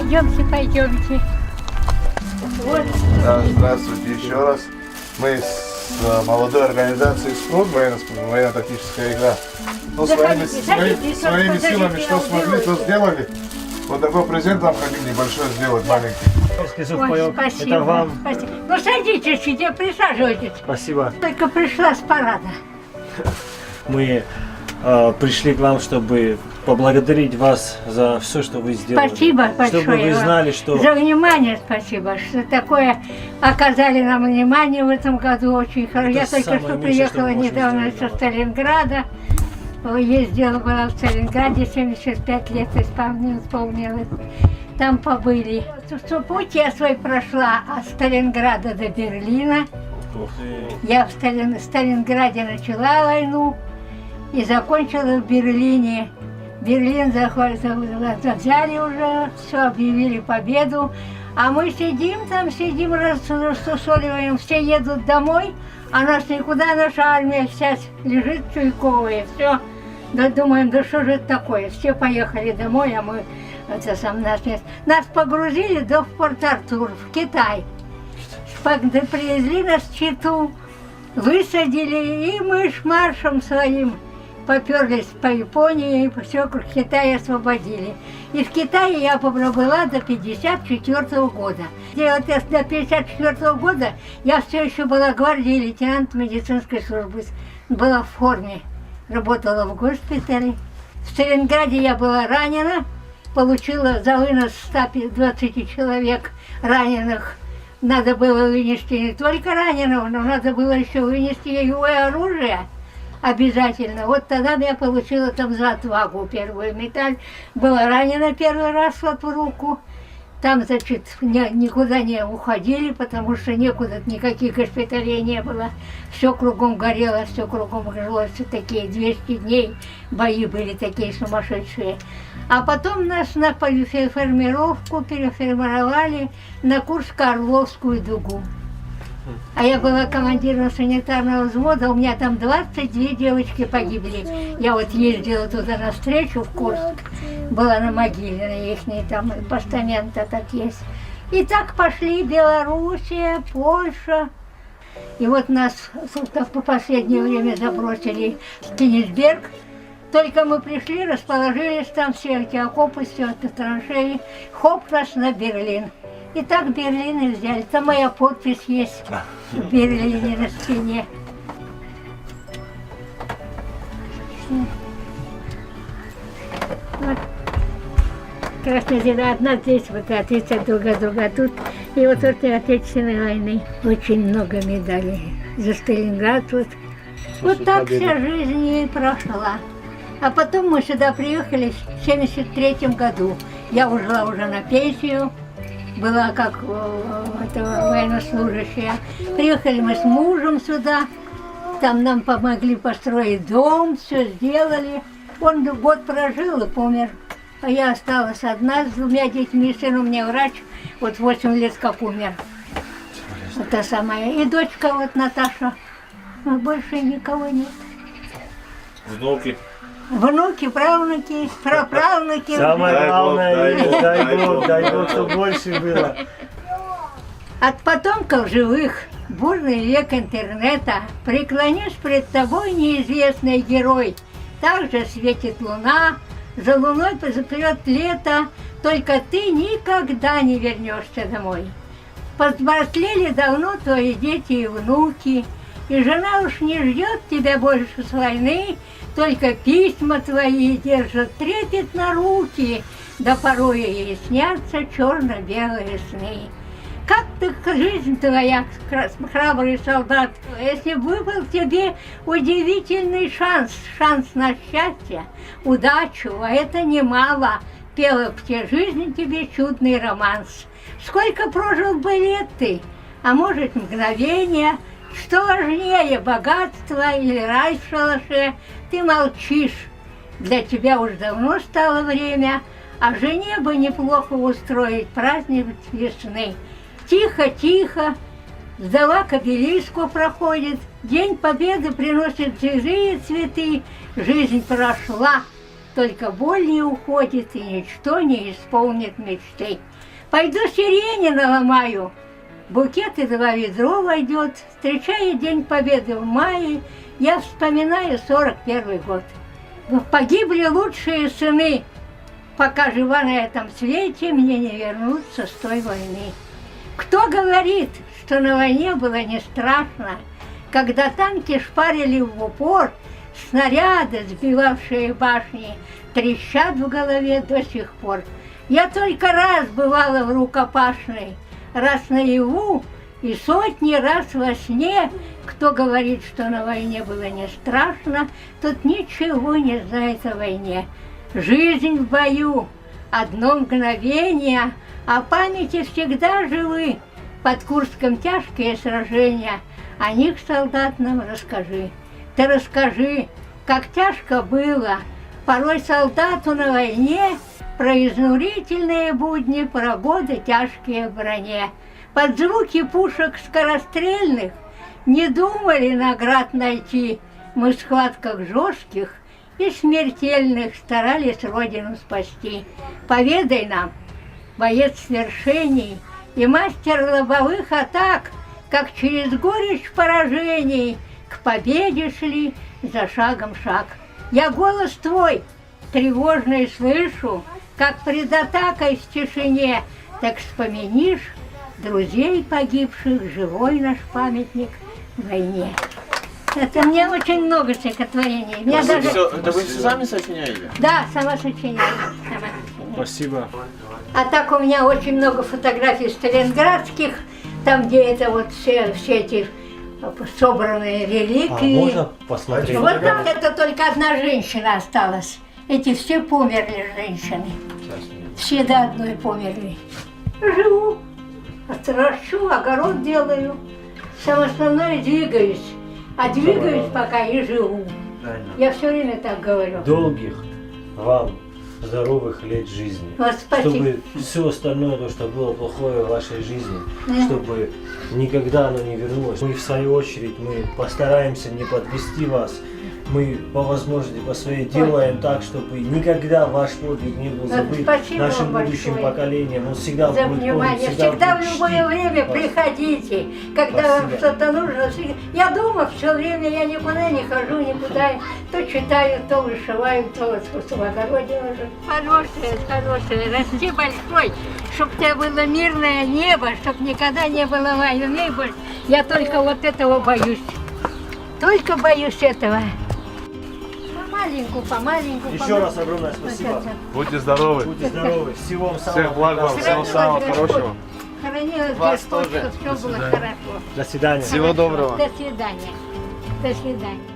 Пойдемте, пойдемте. Вот. Да, здравствуйте еще раз. Мы с молодой организацией «Спрут», военно-тактическая игра. Ну, своими силами, что смогли, то сделали. Вот такой презент нам хотим небольшой сделать, маленький. Ой, спасибо. Это вам. Спасибо. Ну садитесь, присаживайтесь. Спасибо. Только пришла с парада. Мы пришли к вам, чтобы поблагодарить вас за все, что вы сделали. Спасибо большое. Чтобы вы знали, что... За внимание спасибо, что такое оказали нам внимание в этом году. Очень хорошо. Я только что приехала недавно со Сталинграда. Ездила, была в Сталинграде, 75 лет исполнилось. Там побыли. Путь я свой прошла от Сталинграда до Берлина. Я в Сталинграде начала войну и закончила в Берлине. Берлин взяли уже, все, объявили победу. А мы сидим там, рассусоливаем, все едут домой, а нас никуда, наша армия вся лежит чуйковая, все. Да думаем, да что же это такое? Все поехали домой, а мы, нас погрузили в Порт-Артур, в Китай. Привезли нас в Читу, высадили, и мы маршем своим поперлись по Японии, и все, Китай освободили. И в Китае я пробыла до 1954 года. До 1954 года я все еще была гвардией лейтенант медицинской службы, была в форме, работала в госпитале. В Сталинграде я была ранена, получила за вынос 120 человек раненых. Надо было вынести не только раненого, но надо было еще вынести его оружие. Обязательно. Вот тогда я получила там за отвагу первую медаль. Была ранена первый раз вот в руку. Там, значит, никуда не уходили, потому что некуда, никаких госпиталей не было. Все кругом горело, все кругом жилось. Такие 200 дней бои были такие сумасшедшие. А потом нас на переформировку переформировали на Курско-Орловскую дугу. А я была командиром санитарного взвода, у меня там 22 девочки погибли. Я вот ездила туда навстречу в Курск, была на могиле, на ихней там постамента так есть. И так пошли Белоруссия, Польша. И вот нас в последнее время забросили в Кенигсберг. Только мы пришли, расположились там, все эти окопы, все это траншеи, хоп, нас на Берлин. И так Берлин и взяли. Там моя подпись есть в Берлине на стене. Вот. Красная зелена, одна здесь, вот 32 другая тут. И вот после Отечественной войны очень много медалей. За Сталинград вот. Вот так вся жизнь и прошла. А потом мы сюда приехали в 1973 году. Я ушла уже на пенсию. Была как военнослужащая. Приехали мы с мужем сюда, там нам помогли построить дом, все сделали. Он год прожил и помер, а я осталась одна с 2 детьми, сын у меня врач, вот 8 лет как умер. Это самая. И дочка вот Наташа, но больше никого нет. Внуки. Внуки, правнуки, праправнуки. Самое главное, дай Бог, чтобы больше было. От потомков живых, бурный век интернета, преклонюсь пред тобой, неизвестный герой. Также светит луна, за луной позаплет лето, только ты никогда не вернешься домой. Повзрослели давно твои дети и внуки, и жена уж не ждет тебя больше с войны, только письма твои держат трепет на руки, да порой ей снятся черно-белые сны. Как ты, жизнь твоя, храбрый солдат, если выпал тебе удивительный шанс на счастье, удачу, а это немало, пела в те жизни тебе чудный романс. Сколько прожил бы лет ты, а может мгновения, что важнее, богатство или рай в шалаше, ты молчишь. Для тебя уж давно стало время, а жене бы неплохо устроить праздник весны. Тихо-тихо, вдова к обелиску проходит, День Победы приносит живые цветы, жизнь прошла, только боль не уходит, и ничто не исполнит мечты. Пойду сирени наломаю. Букет и 2 ведро войдет. Встречая День Победы в мае, я вспоминаю 41 год. Погибли лучшие сыны. Пока жива на этом свете, мне не вернуться с той войны. Кто говорит, что на войне было не страшно, когда танки шпарили в упор, снаряды, сбивавшие башни, трещат в голове до сих пор. Я только раз бывала в рукопашной, раз наяву и сотни раз во сне. Кто говорит, что на войне было не страшно, тот ничего не знает о войне. Жизнь в бою, одно мгновение, а памяти всегда живы. Под Курском тяжкие сражения, о них, солдат, нам расскажи. Ты расскажи, как тяжко было порой солдату на войне, про изнурительные будни, про годы тяжкие в броне. Под звуки пушек скорострельных не думали наград найти. Мы в схватках жестких и смертельных старались Родину спасти. Поведай нам, боец свершений и мастер лобовых атак, как через горечь поражений к победе шли за шагом шаг. Я голос твой тревожный слышу, как пред атакой в тишине, так вспомнишь друзей погибших, живой наш памятник войне. Это мне очень много стихотворений. Это вы все сами сочиняете? Да, сама сочиняю. Сама сочиняю. Спасибо. А так у меня очень много фотографий сталинградских, там, где это вот все эти собранные реликвии. Можно посмотреть? Вот там это только одна женщина осталась. Эти все померли женщины. Все до одной померли. Живу, ращу, огород делаю. Самое основное двигаюсь. А двигаюсь пока и живу. Я все время так говорю. Долгих вам здоровых лет жизни. Вот спасибо. Чтобы все остальное, то, что было плохое в вашей жизни, Да. чтобы никогда оно не вернулось. Мы, в свою очередь, мы постараемся не подвести вас. Мы по возможности, по своей делаем так, чтобы никогда ваш подвиг не был забыт спасибо нашим вам будущим большое поколениям. Он всегда за будет внимание. помнить, Всегда в будет любое чтить время вас. приходите, когда вам Спасибо. что-то нужно. Я дома все время, я никуда не хожу, никуда. То читаю, то вышиваю, то вот в огороде ложу. Хорошее, расти большой, чтобы у тебя было мирное небо, чтобы никогда не было войны. Я только вот этого боюсь. Только боюсь этого. Помаленьку. Еще раз огромное спасибо. Будьте здоровы. Будьте здоровы. Всего вам самого Всех благ вам, всего самого хорошего. Хранилось Вас Господь, тоже. чтобы все было хорошо. До свидания. Всего доброго. До свидания. До свидания.